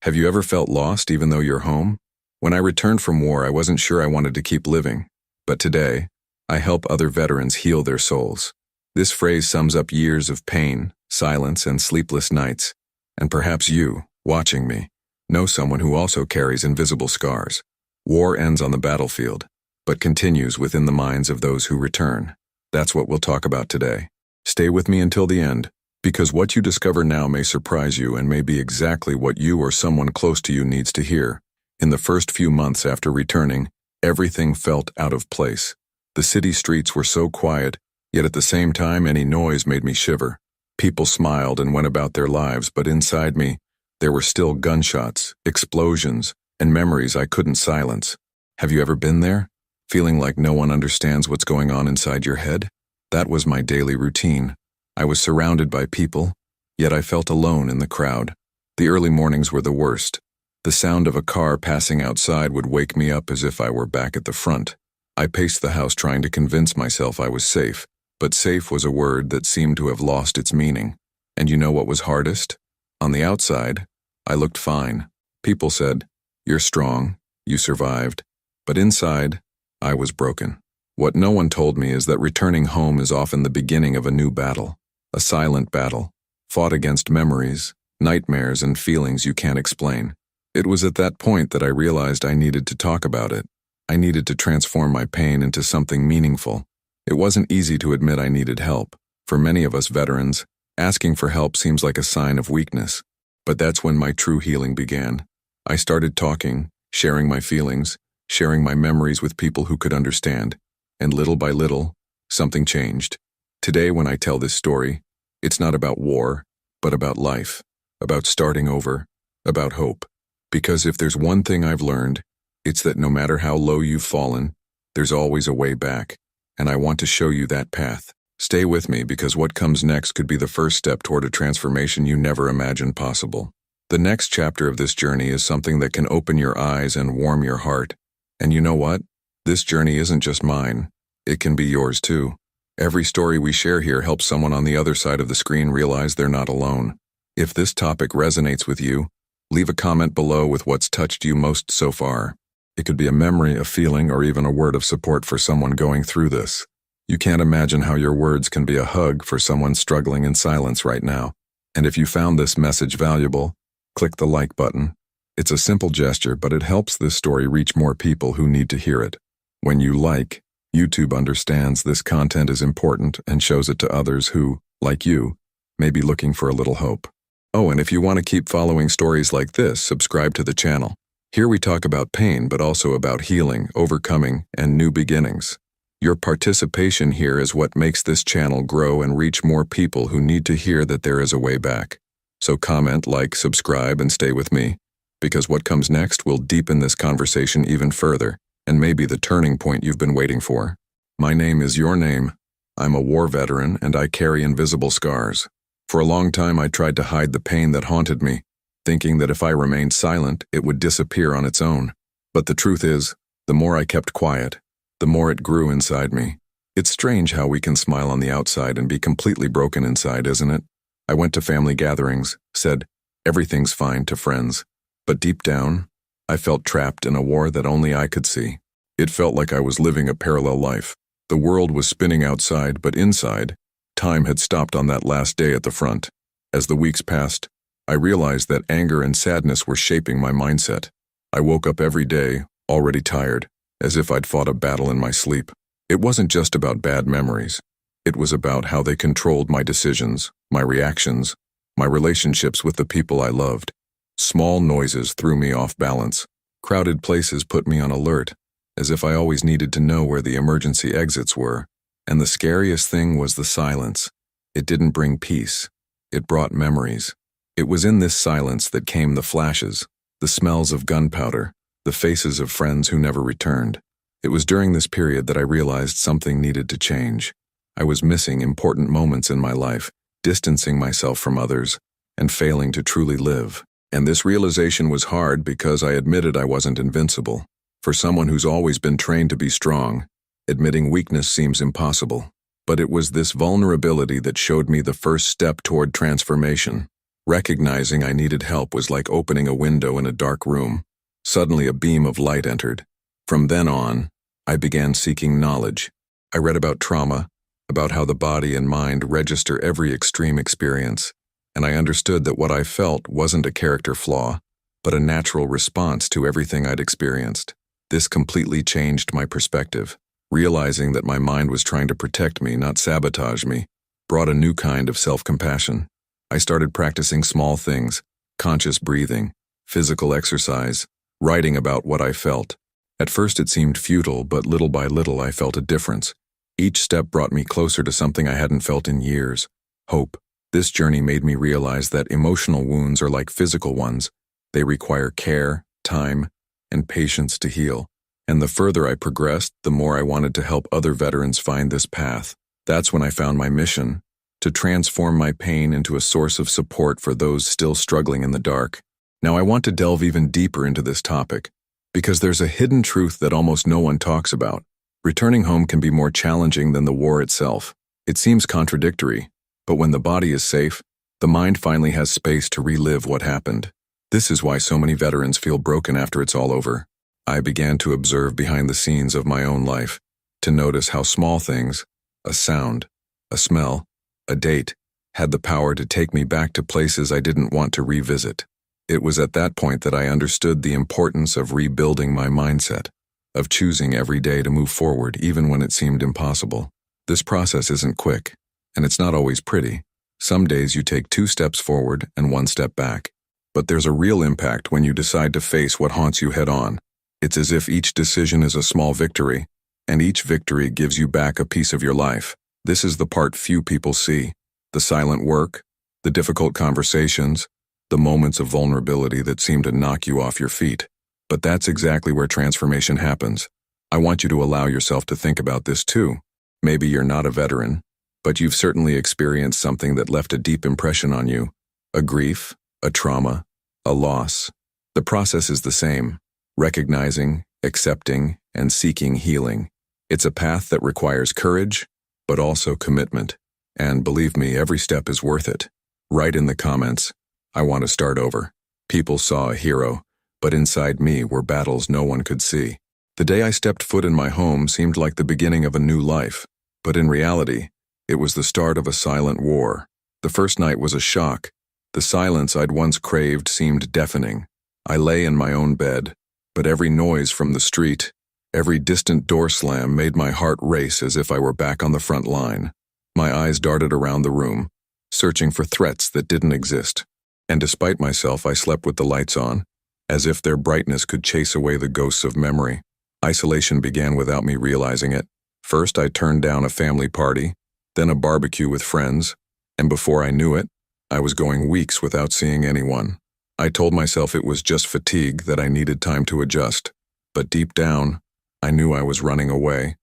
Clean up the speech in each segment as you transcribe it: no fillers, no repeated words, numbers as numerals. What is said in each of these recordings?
Have you ever felt lost even though you're home? When I returned from war, I wasn't sure I wanted to keep living. But today, I help other veterans heal their souls. This phrase sums up years of pain, silence, and sleepless nights. And perhaps you, watching me, know someone who also carries invisible scars. War ends on the battlefield, but continues within the minds of those who return. That's what we'll talk about today. Stay with me until the end, because what you discover now may surprise you and may be exactly what you or someone close to you needs to hear. In the first few months after returning, everything felt out of place. The city streets were so quiet, yet at the same time any noise made me shiver. People smiled and went about their lives, but inside me, there were still gunshots, explosions, and memories I couldn't silence. Have you ever been there? Feeling like no one understands what's going on inside your head? That was my daily routine. I was surrounded by people, yet I felt alone in the crowd. The early mornings were the worst. The sound of a car passing outside would wake me up as if I were back at the front. I paced the house trying to convince myself I was safe, but safe was a word that seemed to have lost its meaning. And you know what was hardest? On the outside, I looked fine. People said, "You're strong, you survived." But inside, I was broken. What no one told me is that returning home is often the beginning of a new battle. A silent battle, fought against memories, nightmares, and feelings you can't explain. It was at that point that I realized I needed to talk about it. I needed to transform my pain into something meaningful. It wasn't easy to admit I needed help. For many of us veterans, asking for help seems like a sign of weakness. But that's when my true healing began. I started talking, sharing my feelings, sharing my memories with people who could understand. And little by little, something changed. Today, when I tell this story, it's not about war, but about life, about starting over, about hope. Because if there's one thing I've learned, it's that no matter how low you've fallen, there's always a way back. And I want to show you that path. Stay with me, because what comes next could be the first step toward a transformation you never imagined possible. The next chapter of this journey is something that can open your eyes and warm your heart. And you know what? This journey isn't just mine. It can be yours too. Every story we share here helps someone on the other side of the screen realize they're not alone. If this topic resonates with you, leave a comment below with what's touched you most so far. It could be a memory, a feeling, or even a word of support for someone going through this. You can't imagine how your words can be a hug for someone struggling in silence right now. And if you found this message valuable, click the like button. It's a simple gesture, but it helps this story reach more people who need to hear it. When you like, YouTube understands this content is important and shows it to others who, like you, may be looking for a little hope. Oh, and if you want to keep following stories like this, subscribe to the channel. Here we talk about pain, but also about healing, overcoming, and new beginnings. Your participation here is what makes this channel grow and reach more people who need to hear that there is a way back. So comment, like, subscribe, and stay with me, because what comes next will deepen this conversation even further, and may be the turning point you've been waiting for. My name is your name. I'm a war veteran, and I carry invisible scars. For a long time, I tried to hide the pain that haunted me, thinking that if I remained silent, it would disappear on its own. But the truth is, the more I kept quiet, the more it grew inside me. It's strange how we can smile on the outside and be completely broken inside, isn't it? I went to family gatherings, said, "Everything's fine," to friends. But deep down, I felt trapped in a war that only I could see. It felt like I was living a parallel life. The world was spinning outside, but inside, time had stopped on that last day at the front. As the weeks passed, I realized that anger and sadness were shaping my mindset. I woke up every day, already tired, as if I'd fought a battle in my sleep. It wasn't just about bad memories. It was about how they controlled my decisions, my reactions, my relationships with the people I loved. Small noises threw me off balance. Crowded places put me on alert, as if I always needed to know where the emergency exits were. And the scariest thing was the silence. It didn't bring peace. It brought memories. It was in this silence that came the flashes, the smells of gunpowder, the faces of friends who never returned. It was during this period that I realized something needed to change. I was missing important moments in my life, distancing myself from others, and failing to truly live. And this realization was hard because I admitted I wasn't invincible. For someone who's always been trained to be strong, admitting weakness seems impossible. But it was this vulnerability that showed me the first step toward transformation. Recognizing I needed help was like opening a window in a dark room. Suddenly a beam of light entered. From then on, I began seeking knowledge. I read about trauma, about how the body and mind register every extreme experience, and I understood that what I felt wasn't a character flaw, but a natural response to everything I'd experienced. This completely changed my perspective. Realizing that my mind was trying to protect me, not sabotage me, brought a new kind of self-compassion. I started practicing small things, conscious breathing, physical exercise, writing about what I felt. At first it seemed futile, but little by little I felt a difference. Each step brought me closer to something I hadn't felt in years: hope. This journey made me realize that emotional wounds are like physical ones. They require care, time, and patience to heal. And the further I progressed, the more I wanted to help other veterans find this path. That's when I found my mission: to transform my pain into a source of support for those still struggling in the dark. Now I want to delve even deeper into this topic, because there's a hidden truth that almost no one talks about. Returning home can be more challenging than the war itself. It seems contradictory, but when the body is safe, the mind finally has space to relive what happened. This is why so many veterans feel broken after it's all over. I began to observe behind the scenes of my own life, to notice how small things, a sound, a smell, a date, had the power to take me back to places I didn't want to revisit. It was at that point that I understood the importance of rebuilding my mindset, of choosing every day to move forward even when it seemed impossible. This process isn't quick, and it's not always pretty. Some days you take 2 steps forward and 1 step back. But there's a real impact when you decide to face what haunts you head on. It's as if each decision is a small victory, and each victory gives you back a piece of your life. This is the part few people see: the silent work, the difficult conversations, the moments of vulnerability that seem to knock you off your feet. But that's exactly where transformation happens. I want you to allow yourself to think about this too. Maybe you're not a veteran, but you've certainly experienced something that left a deep impression on you. A grief, a trauma, a loss. The process is the same: recognizing, accepting, and seeking healing. It's a path that requires courage, but also commitment. And believe me, every step is worth it. Write in the comments, "I want to start over." People saw a hero, but inside me were battles no one could see. The day I stepped foot in my home seemed like the beginning of a new life, but in reality, it was the start of a silent war. The first night was a shock. The silence I'd once craved seemed deafening. I lay in my own bed, but every noise from the street, every distant door slam made my heart race as if I were back on the front line. My eyes darted around the room, searching for threats that didn't exist. And despite myself, I slept with the lights on, as if their brightness could chase away the ghosts of memory. Isolation began without me realizing it. First, I turned down a family party, then a barbecue with friends, and before I knew it, I was going weeks without seeing anyone. I told myself it was just fatigue, that I needed time to adjust. But deep down, I knew I was running away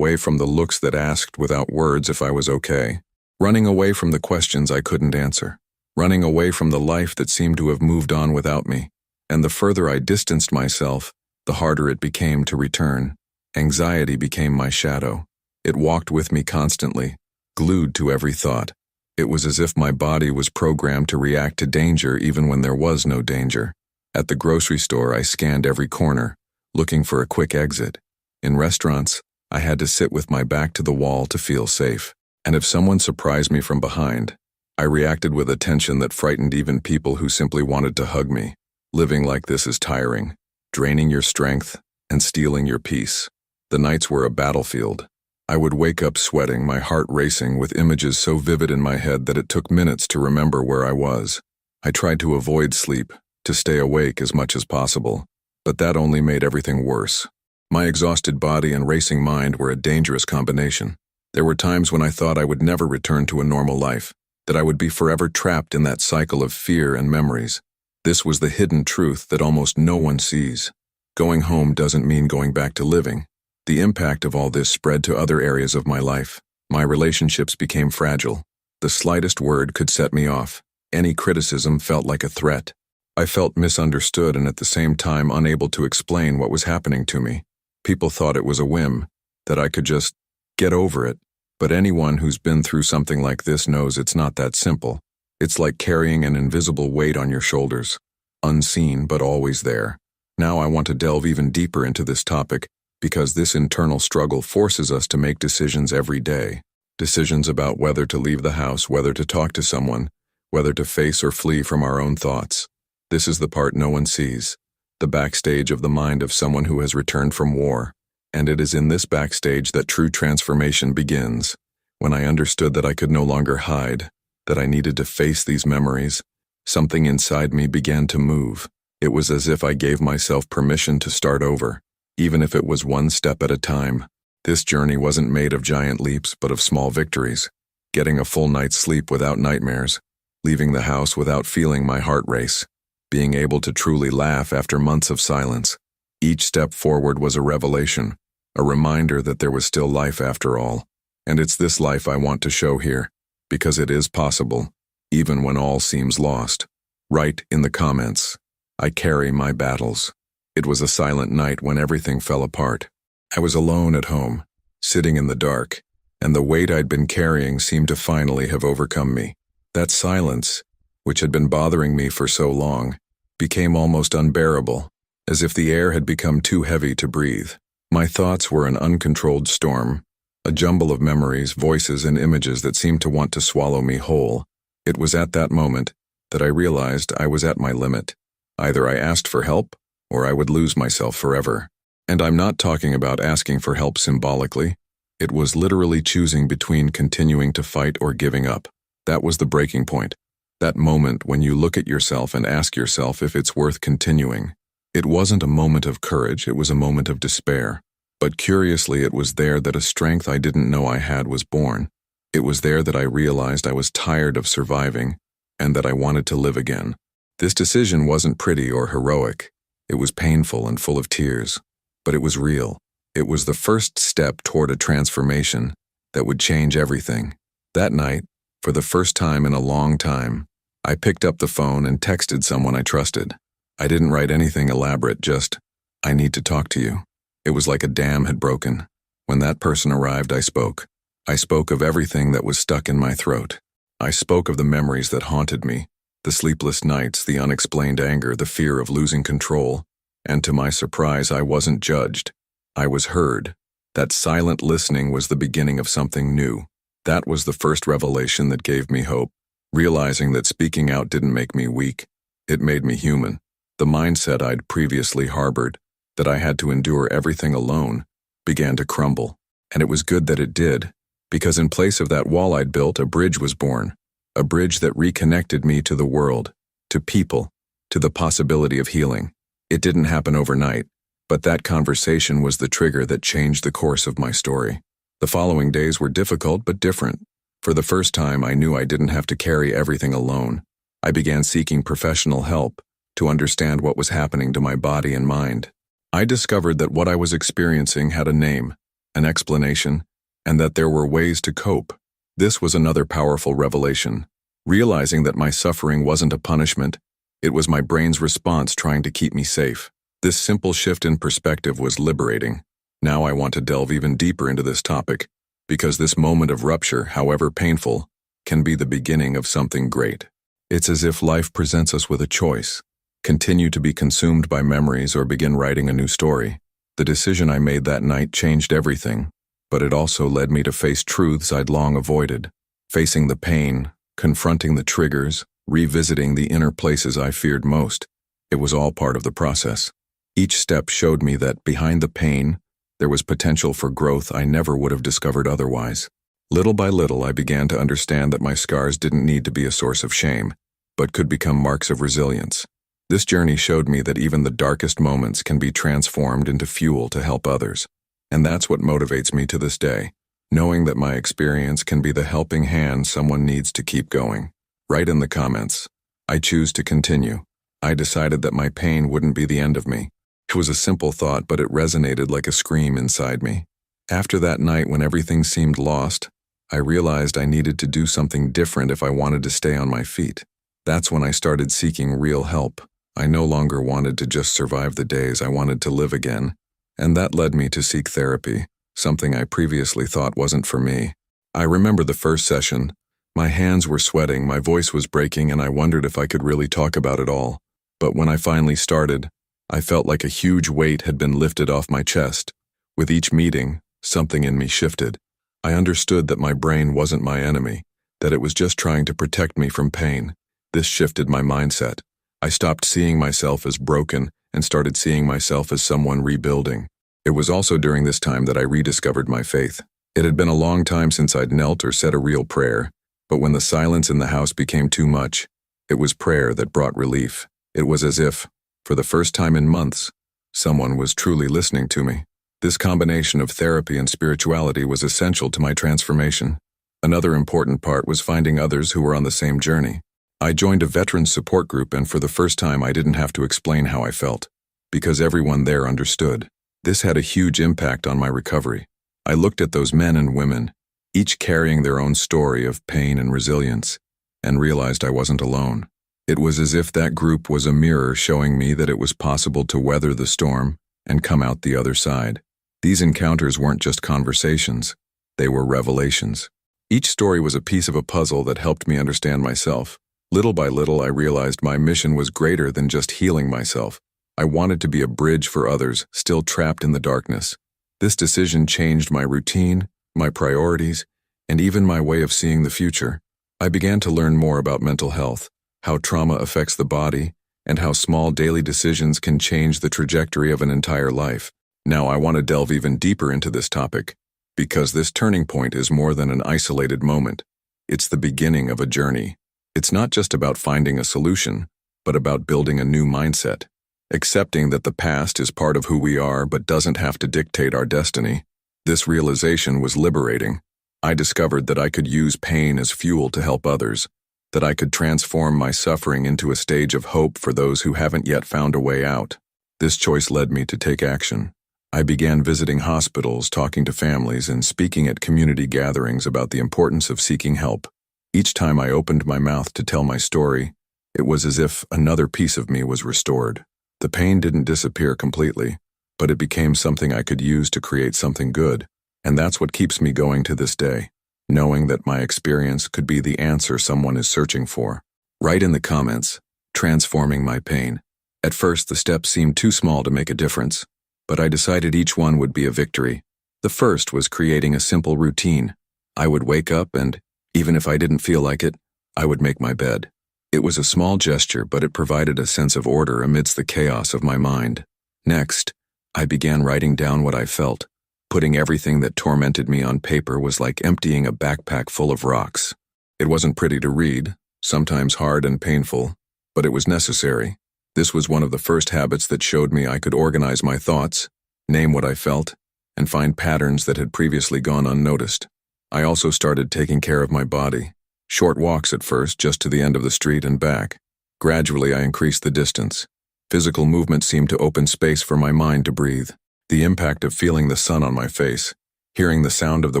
from the looks that asked without words if I was okay, running away from the questions I couldn't answer, running away from the life that seemed to have moved on without me. And the further I distanced myself, the harder it became to return. Anxiety became my shadow. It walked with me constantly, glued to every thought. It was as if my body was programmed to react to danger even when there was no danger. At the grocery store, I scanned every corner, looking for a quick exit. In restaurants, I had to sit with my back to the wall to feel safe. And if someone surprised me from behind, I reacted with a tension that frightened even people who simply wanted to hug me. Living like this is tiring, draining your strength and stealing your peace. The nights were a battlefield. I would wake up sweating, my heart racing, with images so vivid in my head that it took minutes to remember where I was. I tried to avoid sleep, to stay awake as much as possible, but that only made everything worse. My exhausted body and racing mind were a dangerous combination. There were times when I thought I would never return to a normal life, that I would be forever trapped in that cycle of fear and memories. This was the hidden truth that almost no one sees. Going home doesn't mean going back to living. The impact of all this spread to other areas of my life. My relationships became fragile. The slightest word could set me off. Any criticism felt like a threat. I felt misunderstood and at the same time unable to explain what was happening to me. People thought it was a whim, that I could just get over it. But anyone who's been through something like this knows it's not that simple. It's like carrying an invisible weight on your shoulders, unseen but always there. Now I want to delve even deeper into this topic because this internal struggle forces us to make decisions every day. Decisions about whether to leave the house, whether to talk to someone, whether to face or flee from our own thoughts. This is the part no one sees, the backstage of the mind of someone who has returned from war. And it is in this backstage that true transformation begins. When I understood that I could no longer hide, that I needed to face these memories, something inside me began to move. It was as if I gave myself permission to start over, even if it was one step at a time. This journey wasn't made of giant leaps, but of small victories. Getting a full night's sleep without nightmares, leaving the house without feeling my heart race, being able to truly laugh after months of silence. Each step forward was a revelation, a reminder that there was still life after all. And it's this life I want to show here, because it is possible, even when all seems lost. Write in the comments, I carry my battles. It was a silent night when everything fell apart. I was alone at home, sitting in the dark, and the weight I'd been carrying seemed to finally have overcome me. That silence, which had been bothering me for so long, became almost unbearable, as if the air had become too heavy to breathe. My thoughts were an uncontrolled storm, a jumble of memories, voices, and images that seemed to want to swallow me whole. It was at that moment that I realized I was at my limit. Either I asked for help, or I would lose myself forever. And I'm not talking about asking for help symbolically. It was literally choosing between continuing to fight or giving up. That was the breaking point. That moment when you look at yourself and ask yourself if it's worth continuing. It wasn't a moment of courage, it was a moment of despair. But curiously, it was there that a strength I didn't know I had was born. It was there that I realized I was tired of surviving, and that I wanted to live again. This decision wasn't pretty or heroic. It was painful and full of tears. But it was real. It was the first step toward a transformation that would change everything. That night, for the first time in a long time, I picked up the phone and texted someone I trusted. I didn't write anything elaborate, just, I need to talk to you. It was like a dam had broken. When that person arrived, I spoke. I spoke of everything that was stuck in my throat. I spoke of the memories that haunted me, the sleepless nights, the unexplained anger, the fear of losing control. And to my surprise, I wasn't judged. I was heard. That silent listening was the beginning of something new. That was the first revelation that gave me hope. Realizing that speaking out didn't make me weak. It made me human. The mindset I'd previously harbored, that I had to endure everything alone, began to crumble. And it was good that it did, because in place of that wall I'd built, a bridge was born. A bridge that reconnected me to the world, to people, to the possibility of healing. It didn't happen overnight, but that conversation was the trigger that changed the course of my story. The following days were difficult but different. For the first time, I knew I didn't have to carry everything alone. I began seeking professional help to understand what was happening to my body and mind. I discovered that what I was experiencing had a name, an explanation, and that there were ways to cope. This was another powerful revelation. Realizing that my suffering wasn't a punishment, it was my brain's response trying to keep me safe. This simple shift in perspective was liberating. Now I want to delve even deeper into this topic, because this moment of rupture, however painful, can be the beginning of something great. It's as if life presents us with a choice: continue to be consumed by memories or begin writing a new story. The decision I made that night changed everything, but it also led me to face truths I'd long avoided. Facing the pain, confronting the triggers, revisiting the inner places I feared most. It was all part of the process. Each step showed me that behind the pain, there was potential for growth I never would have discovered otherwise. Little by little, I began to understand that my scars didn't need to be a source of shame, but could become marks of resilience. This journey showed me that even the darkest moments can be transformed into fuel to help others. And that's what motivates me to this day, knowing that my experience can be the helping hand someone needs to keep going. Write in the comments, I choose to continue. I decided that my pain wouldn't be the end of me. It was a simple thought, but it resonated like a scream inside me. After that night when everything seemed lost, I realized I needed to do something different if I wanted to stay on my feet. That's when I started seeking real help. I no longer wanted to just survive the days, I wanted to live again. And that led me to seek therapy, something I previously thought wasn't for me. I remember the first session, My hands were sweating, my voice was breaking, and I wondered if I could really talk about it all. But when I finally started, I felt like a huge weight had been lifted off my chest. With each meeting, something in me shifted. I understood that my brain wasn't my enemy, that it was just trying to protect me from pain. This shifted my mindset. I stopped seeing myself as broken and started seeing myself as someone rebuilding. It was also during this time that I rediscovered my faith. It had been a long time since I'd knelt or said a real prayer, but when the silence in the house became too much, it was prayer that brought relief. It was as if, for the first time in months, someone was truly listening to me. This combination of therapy and spirituality was essential to my transformation. Another important part was finding others who were on the same journey. I joined a veterans support group, and for the first time I didn't have to explain how I felt, because everyone there understood. This had a huge impact on my recovery. I looked at those men and women, each carrying their own story of pain and resilience, and realized I wasn't alone. It was as if that group was a mirror showing me that it was possible to weather the storm and come out the other side. These encounters weren't just conversations, they were revelations. Each story was a piece of a puzzle that helped me understand myself. Little by little, I realized my mission was greater than just healing myself. I wanted to be a bridge for others still trapped in the darkness. This decision changed my routine, my priorities, and even my way of seeing the future. I began to learn more about mental health, how trauma affects the body, and how small daily decisions can change the trajectory of an entire life. Now I want to delve even deeper into this topic, because this turning point is more than an isolated moment. It's the beginning of a journey. It's not just about finding a solution, but about building a new mindset. Accepting that the past is part of who we are but doesn't have to dictate our destiny. This realization was liberating. I discovered that I could use pain as fuel to help others, that I could transform my suffering into a stage of hope for those who haven't yet found a way out. This choice led me to take action. I began visiting hospitals, talking to families, and speaking at community gatherings about the importance of seeking help. Each time I opened my mouth to tell my story, it was as if another piece of me was restored. The pain didn't disappear completely, but it became something I could use to create something good, and that's what keeps me going to this day, knowing that my experience could be the answer someone is searching for. Write in the comments, transforming my pain. At first, the steps seemed too small to make a difference, but I decided each one would be a victory. The first was creating a simple routine. I would wake up and, even if I didn't feel like it, I would make my bed. It was a small gesture, but it provided a sense of order amidst the chaos of my mind. Next, I began writing down what I felt. Putting everything that tormented me on paper was like emptying a backpack full of rocks. It wasn't pretty to read, sometimes hard and painful, but it was necessary. This was one of the first habits that showed me I could organize my thoughts, name what I felt, and find patterns that had previously gone unnoticed. I also started taking care of my body. Short walks at first, just to the end of the street and back. Gradually, I increased the distance. Physical movement seemed to open space for my mind to breathe. The impact of feeling the sun on my face, hearing the sound of the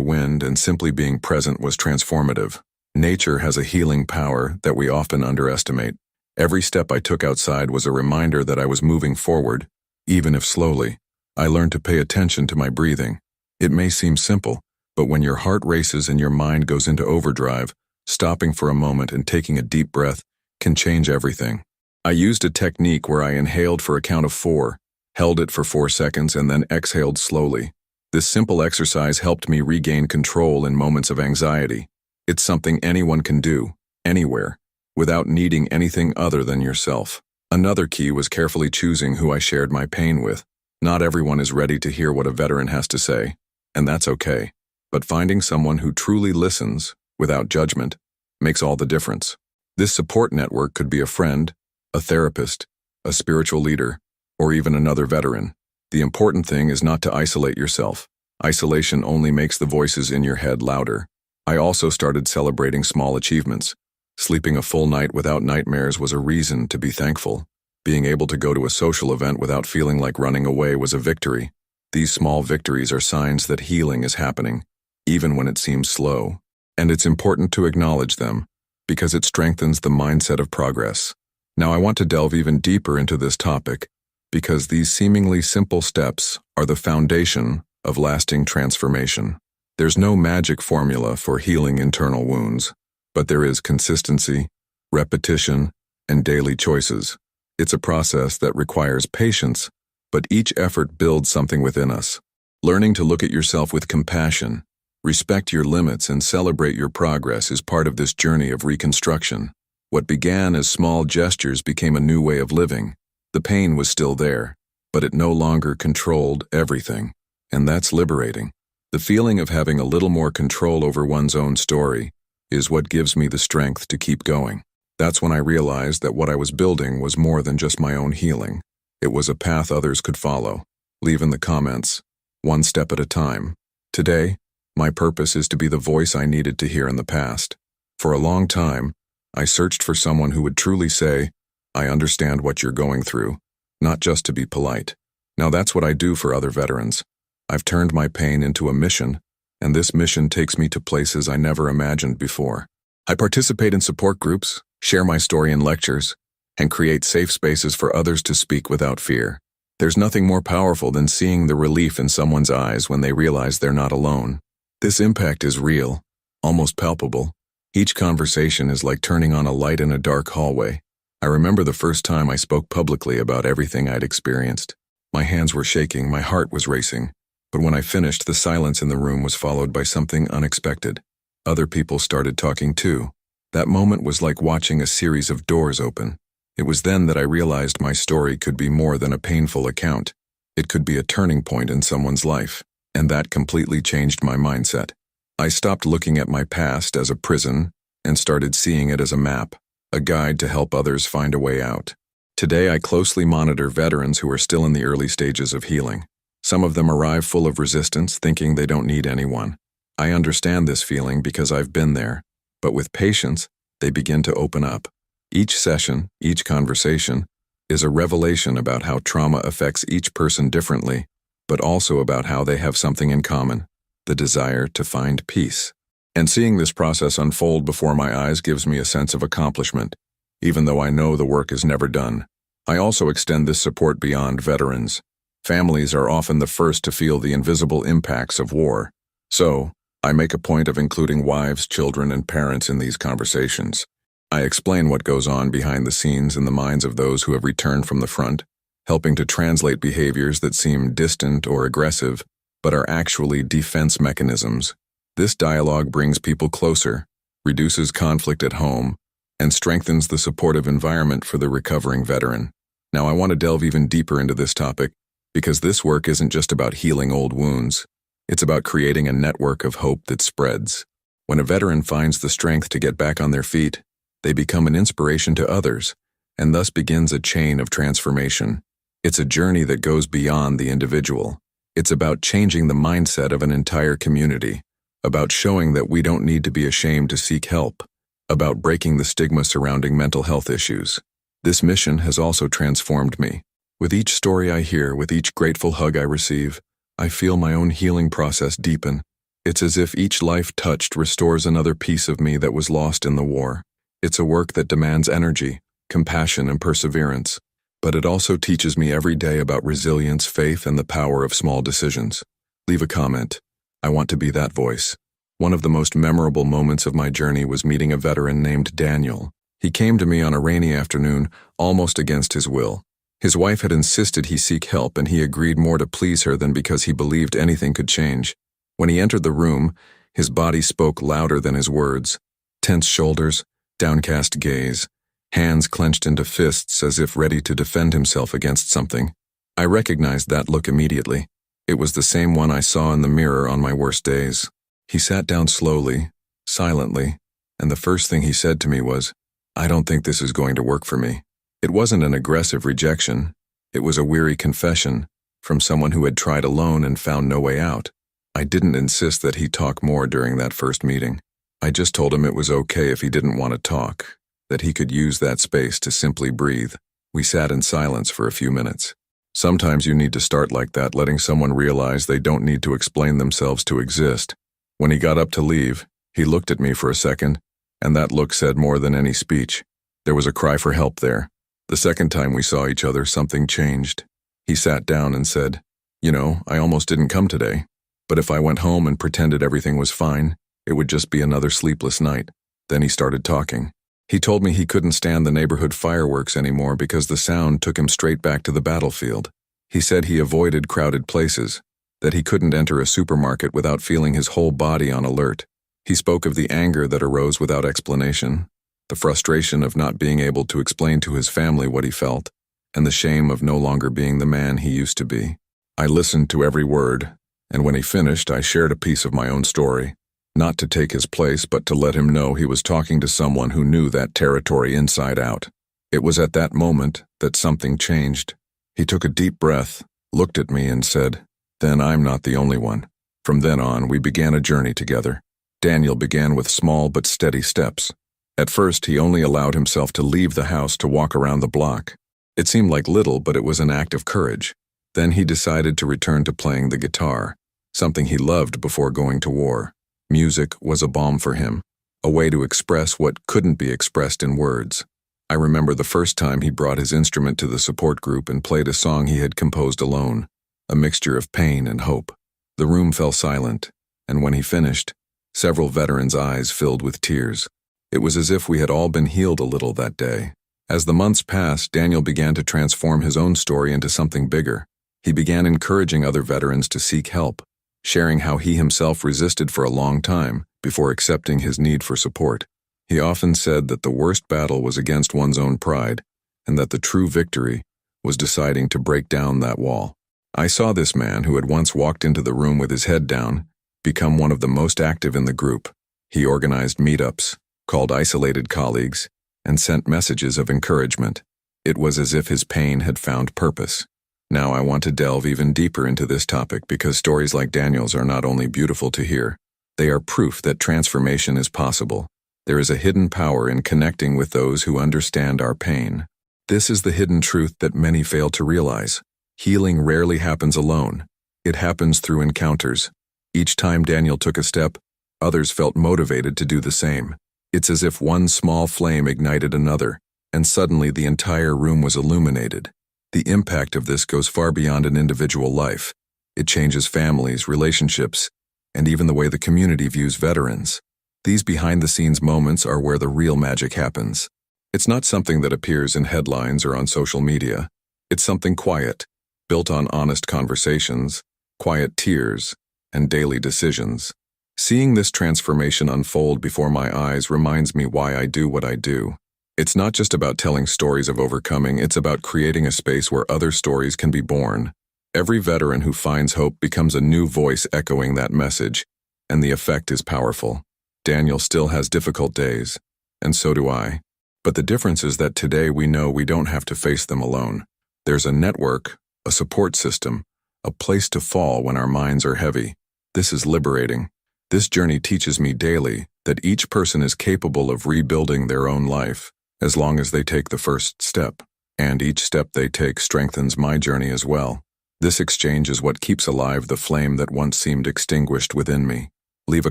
wind, and simply being present was transformative. Nature has a healing power that we often underestimate. Every step I took outside was a reminder that I was moving forward, even if slowly. I learned to pay attention to my breathing. It may seem simple, but when your heart races and your mind goes into overdrive, stopping for a moment and taking a deep breath can change everything. I used a technique where I inhaled for a count of 4, held it for 4 seconds, and then exhaled slowly. This simple exercise helped me regain control in moments of anxiety. It's something anyone can do, anywhere, without needing anything other than yourself. Another key was carefully choosing who I shared my pain with. Not everyone is ready to hear what a veteran has to say, and that's okay. But finding someone who truly listens, without judgment, makes all the difference. This support network could be a friend, a therapist, a spiritual leader, or even another veteran. The important thing is not to isolate yourself. Isolation only makes the voices in your head louder. I also started celebrating small achievements. Sleeping a full night without nightmares was a reason to be thankful. Being able to go to a social event without feeling like running away was a victory. These small victories are signs that healing is happening, even when it seems slow. And it's important to acknowledge them, because it strengthens the mindset of progress. Now I want to delve even deeper into this topic, because these seemingly simple steps are the foundation of lasting transformation. There's no magic formula for healing internal wounds. But there is consistency, repetition, and daily choices. It's a process that requires patience, but each effort builds something within us. Learning to look at yourself with compassion, respect your limits, and celebrate your progress is part of this journey of reconstruction. What began as small gestures became a new way of living. The pain was still there, but it no longer controlled everything, and that's liberating. The feeling of having a little more control over one's own story is what gives me the strength to keep going. That's when I realized that what I was building was more than just my own healing. It was a path others could follow. Leave in the comments, one step at a time. Today, my purpose is to be the voice I needed to hear in the past. For a long time, I searched for someone who would truly say, "I understand what you're going through," not just to be polite. Now that's what I do for other veterans. I've turned my pain into a mission, and this mission takes me to places I never imagined before. I participate in support groups, share my story in lectures, and create safe spaces for others to speak without fear. There's nothing more powerful than seeing the relief in someone's eyes when they realize they're not alone. This impact is real, almost palpable. Each conversation is like turning on a light in a dark hallway. I remember the first time I spoke publicly about everything I'd experienced. My hands were shaking, my heart was racing. But when I finished, the silence in the room was followed by something unexpected. Other people started talking too. That moment was like watching a series of doors open. It was then that I realized my story could be more than a painful account. It could be a turning point in someone's life, and that completely changed my mindset. I stopped looking at my past as a prison and started seeing it as a map, a guide to help others find a way out. Today, I closely monitor veterans who are still in the early stages of healing. Some of them arrive full of resistance, thinking they don't need anyone. I understand this feeling because I've been there, but with patience, they begin to open up. Each session, each conversation, is a revelation about how trauma affects each person differently, but also about how they have something in common, the desire to find peace. And seeing this process unfold before my eyes gives me a sense of accomplishment, even though I know the work is never done. I also extend this support beyond veterans. Families are often the first to feel the invisible impacts of war. So, I make a point of including wives, children, and parents in these conversations. I explain what goes on behind the scenes in the minds of those who have returned from the front, helping to translate behaviors that seem distant or aggressive, but are actually defense mechanisms. This dialogue brings people closer, reduces conflict at home, and strengthens the supportive environment for the recovering veteran. Now I want to delve even deeper into this topic, because this work isn't just about healing old wounds. It's about creating a network of hope that spreads. When a veteran finds the strength to get back on their feet, they become an inspiration to others, and thus begins a chain of transformation. It's a journey that goes beyond the individual. It's about changing the mindset of an entire community, about showing that we don't need to be ashamed to seek help, about breaking the stigma surrounding mental health issues. This mission has also transformed me. With each story I hear, with each grateful hug I receive, I feel my own healing process deepen. It's as if each life touched restores another piece of me that was lost in the war. It's a work that demands energy, compassion, and perseverance, but it also teaches me every day about resilience, faith, and the power of small decisions. Leave a comment. I want to be that voice. One of the most memorable moments of my journey was meeting a veteran named Daniel. He came to me on a rainy afternoon, almost against his will. His wife had insisted he seek help, and he agreed more to please her than because he believed anything could change. When he entered the room, his body spoke louder than his words. Tense shoulders, downcast gaze, hands clenched into fists as if ready to defend himself against something. I recognized that look immediately. It was the same one I saw in the mirror on my worst days. He sat down slowly, silently, and the first thing he said to me was, "I don't think this is going to work for me." It wasn't an aggressive rejection. It was a weary confession from someone who had tried alone and found no way out. I didn't insist that he talk more during that first meeting. I just told him it was okay if he didn't want to talk, that he could use that space to simply breathe. We sat in silence for a few minutes. Sometimes you need to start like that, letting someone realize they don't need to explain themselves to exist. When he got up to leave, he looked at me for a second, and that look said more than any speech. There was a cry for help there. The second time we saw each other, something changed. He sat down and said, "You know, I almost didn't come today, but if I went home and pretended everything was fine, it would just be another sleepless night. Then he started talking. He told me he couldn't stand the neighborhood fireworks anymore because the sound took him straight back to the battlefield. He said he avoided crowded places, that he couldn't enter a supermarket without feeling his whole body on alert. He spoke of the anger that arose without explanation, the frustration of not being able to explain to his family what he felt, and the shame of no longer being the man he used to be. I listened to every word, and when he finished, I shared a piece of my own story, not to take his place, but to let him know he was talking to someone who knew that territory inside out. It was at that moment that something changed. He took a deep breath, looked at me, and said, "Then I'm not the only one." From then on, we began a journey together. Daniel began with small but steady steps. At first, he only allowed himself to leave the house to walk around the block. It seemed like little, but it was an act of courage. Then he decided to return to playing the guitar, something he loved before going to war. Music was a balm for him, a way to express what couldn't be expressed in words. I remember the first time he brought his instrument to the support group and played a song he had composed alone, a mixture of pain and hope. The room fell silent, and when he finished, several veterans' eyes filled with tears. It was as if we had all been healed a little that day. As the months passed, Daniel began to transform his own story into something bigger. He began encouraging other veterans to seek help, sharing how he himself resisted for a long time before accepting his need for support. He often said that the worst battle was against one's own pride, and that the true victory was deciding to break down that wall. I saw this man, who had once walked into the room with his head down, become one of the most active in the group. He organized meetups, called isolated colleagues, and sent messages of encouragement. It was as if his pain had found purpose. Now I want to delve even deeper into this topic because stories like Daniel's are not only beautiful to hear, they are proof that transformation is possible. There is a hidden power in connecting with those who understand our pain. This is the hidden truth that many fail to realize. Healing rarely happens alone. It happens through encounters. Each time Daniel took a step, others felt motivated to do the same. It's as if one small flame ignited another, and suddenly the entire room was illuminated. The impact of this goes far beyond an individual life. It changes families, relationships, and even the way the community views veterans. These behind-the-scenes moments are where the real magic happens. It's not something that appears in headlines or on social media. It's something quiet, built on honest conversations, quiet tears, and daily decisions. Seeing this transformation unfold before my eyes reminds me why I do what I do. It's not just about telling stories of overcoming, it's about creating a space where other stories can be born. Every veteran who finds hope becomes a new voice echoing that message, and the effect is powerful. Daniel still has difficult days, and so do I. But the difference is that today we know we don't have to face them alone. There's a network, a support system, a place to fall when our minds are heavy. This is liberating. This journey teaches me daily that each person is capable of rebuilding their own life, as long as they take the first step. And each step they take strengthens my journey as well. This exchange is what keeps alive the flame that once seemed extinguished within me. Leave a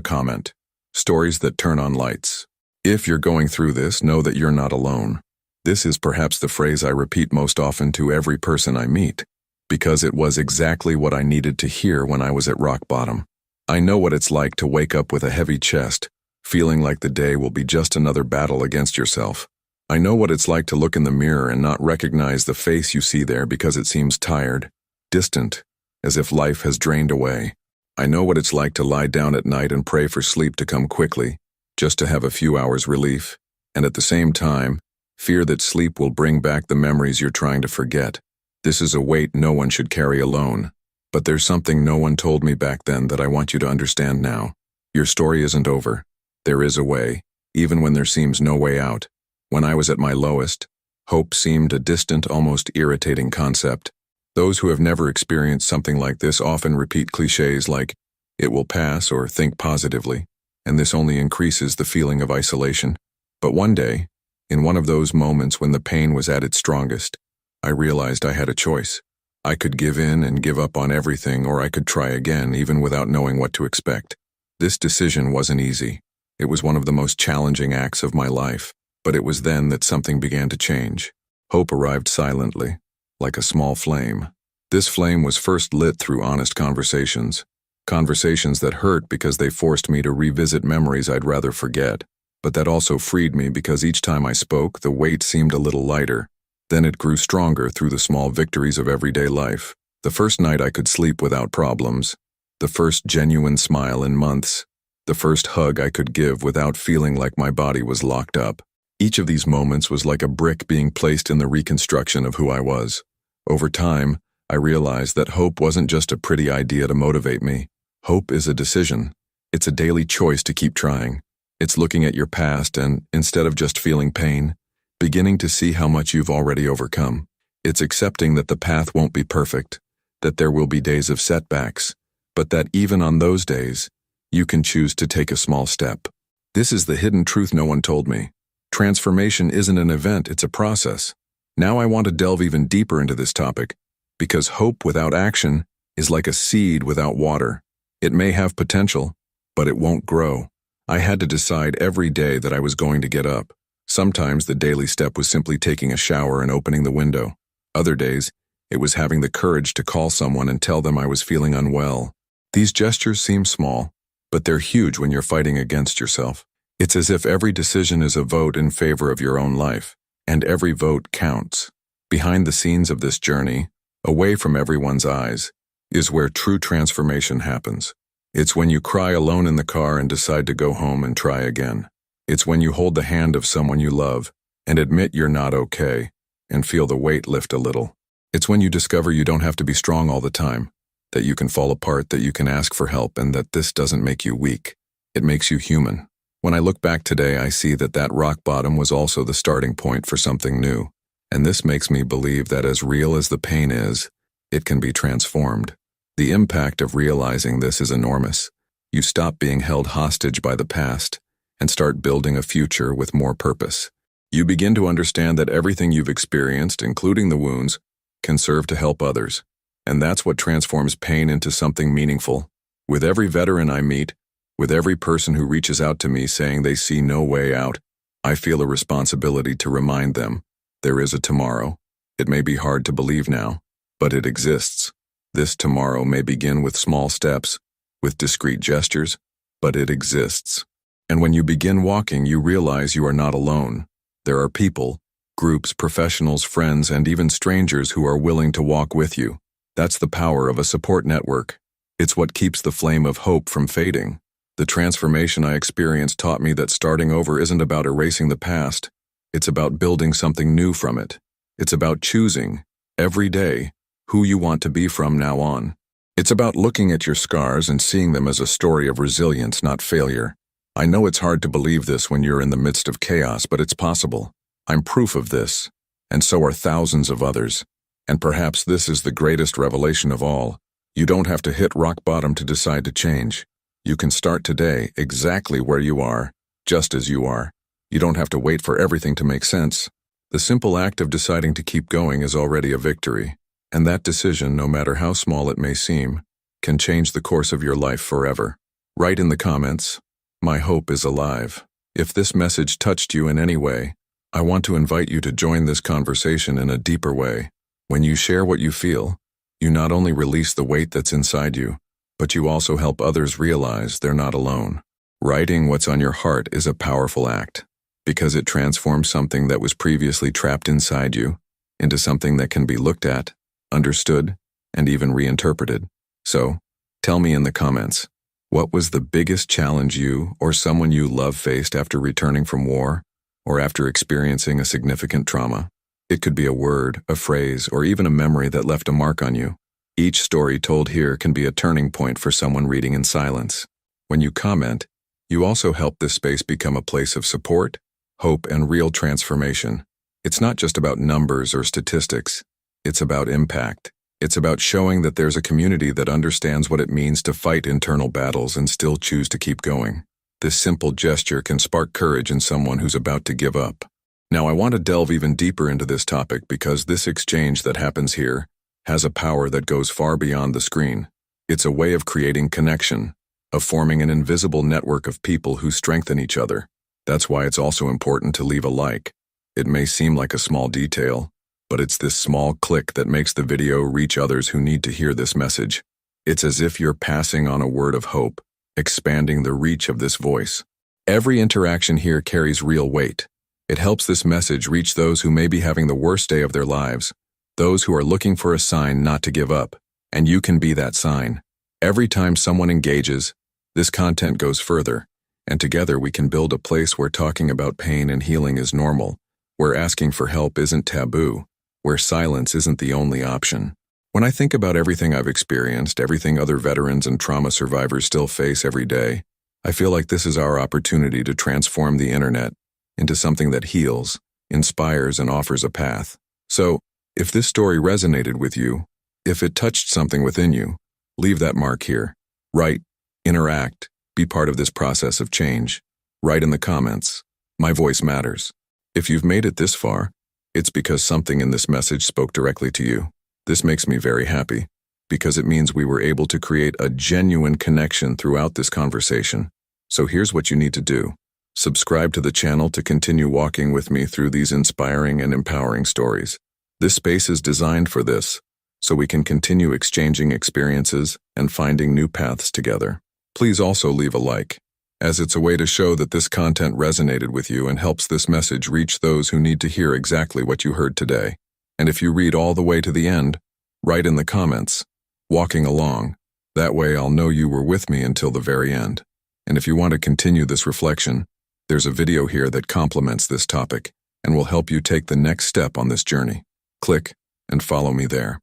comment. Stories that turn on lights. If you're going through this, know that you're not alone. This is perhaps the phrase I repeat most often to every person I meet, because it was exactly what I needed to hear when I was at rock bottom. I know what it's like to wake up with a heavy chest, feeling like the day will be just another battle against yourself. I know what it's like to look in the mirror and not recognize the face you see there because it seems tired, distant, as if life has drained away. I know what it's like to lie down at night and pray for sleep to come quickly, just to have a few hours relief, and at the same time, fear that sleep will bring back the memories you're trying to forget. This is a weight no one should carry alone. But there's something no one told me back then that I want you to understand now. Your story isn't over. There is a way, even when there seems no way out. When I was at my lowest, hope seemed a distant, almost irritating concept. Those who have never experienced something like this often repeat cliches like, "It will pass," or "Think positively," and this only increases the feeling of isolation. But one day, in one of those moments when the pain was at its strongest, I realized I had a choice. I could give in and give up on everything, or I could try again, even without knowing what to expect. This decision wasn't easy. It was one of the most challenging acts of my life, but it was then that something began to change. Hope arrived silently, like a small flame. This flame was first lit through honest conversations. Conversations that hurt because they forced me to revisit memories I'd rather forget. But that also freed me because each time I spoke, the weight seemed a little lighter. Then it grew stronger through the small victories of everyday life. The first night I could sleep without problems. The first genuine smile in months. The first hug I could give without feeling like my body was locked up. Each of these moments was like a brick being placed in the reconstruction of who I was. Over time, I realized that hope wasn't just a pretty idea to motivate me. Hope is a decision. It's a daily choice to keep trying. It's looking at your past and, instead of just feeling pain, beginning to see how much you've already overcome. It's accepting that the path won't be perfect, that there will be days of setbacks, but that even on those days, you can choose to take a small step. This is the hidden truth no one told me. Transformation isn't an event, it's a process. Now I want to delve even deeper into this topic, because hope without action is like a seed without water. It may have potential, but it won't grow. I had to decide every day that I was going to get up. Sometimes the daily step was simply taking a shower and opening the window. Other days, it was having the courage to call someone and tell them I was feeling unwell. These gestures seem small, but they're huge when you're fighting against yourself. It's as if every decision is a vote in favor of your own life, and every vote counts. Behind the scenes of this journey, away from everyone's eyes, is where true transformation happens. It's when you cry alone in the car and decide to go home and try again. It's when you hold the hand of someone you love and admit you're not okay and feel the weight lift a little. It's when you discover you don't have to be strong all the time, that you can fall apart, that you can ask for help, and that this doesn't make you weak. It makes you human. When I look back today, I see that rock bottom was also the starting point for something new. And this makes me believe that as real as the pain is, it can be transformed. The impact of realizing this is enormous. You stop being held hostage by the past and start building a future with more purpose. You begin to understand that everything you've experienced, including the wounds, can serve to help others. And that's what transforms pain into something meaningful. With every veteran I meet, with every person who reaches out to me saying they see no way out, I feel a responsibility to remind them there is a tomorrow. It may be hard to believe now, but it exists. This tomorrow may begin with small steps, with discreet gestures, but it exists. And when you begin walking, you realize you are not alone. There are people, groups, professionals, friends, and even strangers who are willing to walk with you. That's the power of a support network. It's what keeps the flame of hope from fading. The transformation I experienced taught me that starting over isn't about erasing the past. It's about building something new from it. It's about choosing, every day, who you want to be from now on. It's about looking at your scars and seeing them as a story of resilience, not failure. I know it's hard to believe this when you're in the midst of chaos, but it's possible. I'm proof of this, and so are thousands of others. And perhaps this is the greatest revelation of all. You don't have to hit rock bottom to decide to change. You can start today exactly where you are, just as you are. You don't have to wait for everything to make sense. The simple act of deciding to keep going is already a victory. And that decision, no matter how small it may seem, can change the course of your life forever. Write in the comments, "My hope is alive." If this message touched you in any way, I want to invite you to join this conversation in a deeper way. When you share what you feel, you not only release the weight that's inside you, but you also help others realize they're not alone. Writing what's on your heart is a powerful act, because it transforms something that was previously trapped inside you into something that can be looked at, understood, and even reinterpreted. So, tell me in the comments, what was the biggest challenge you or someone you love faced after returning from war, or after experiencing a significant trauma? It could be a word, a phrase, or even a memory that left a mark on you. Each story told here can be a turning point for someone reading in silence. When you comment, you also help this space become a place of support, hope, and real transformation. It's not just about numbers or statistics. It's about impact. It's about showing that there's a community that understands what it means to fight internal battles and still choose to keep going. This simple gesture can spark courage in someone who's about to give up. Now, I want to delve even deeper into this topic because this exchange that happens here has a power that goes far beyond the screen. It's a way of creating connection, of forming an invisible network of people who strengthen each other. That's why it's also important to leave a like. It may seem like a small detail, but it's this small click that makes the video reach others who need to hear this message. It's as if you're passing on a word of hope, expanding the reach of this voice. Every interaction here carries real weight. It helps this message reach those who may be having the worst day of their lives, those who are looking for a sign not to give up, and you can be that sign. Every time someone engages, this content goes further, and together we can build a place where talking about pain and healing is normal, where asking for help isn't taboo, where silence isn't the only option. When I think about everything I've experienced, everything other veterans and trauma survivors still face every day, I feel like this is our opportunity to transform the internet into something that heals, inspires, and offers a path. So, if this story resonated with you, if it touched something within you, leave that mark here. Write, interact, be part of this process of change. Write in the comments. My voice matters. If you've made it this far, it's because something in this message spoke directly to you. This makes me very happy, because it means we were able to create a genuine connection throughout this conversation. So here's what you need to do. Subscribe to the channel to continue walking with me through these inspiring and empowering stories. This space is designed for this, so we can continue exchanging experiences and finding new paths together. Please also leave a like, as it's a way to show that this content resonated with you and helps this message reach those who need to hear exactly what you heard today. And if you read all the way to the end, write in the comments, "Walking along." That way I'll know you were with me until the very end. And if you want to continue this reflection, there's a video here that complements this topic and will help you take the next step on this journey. Click and follow me there.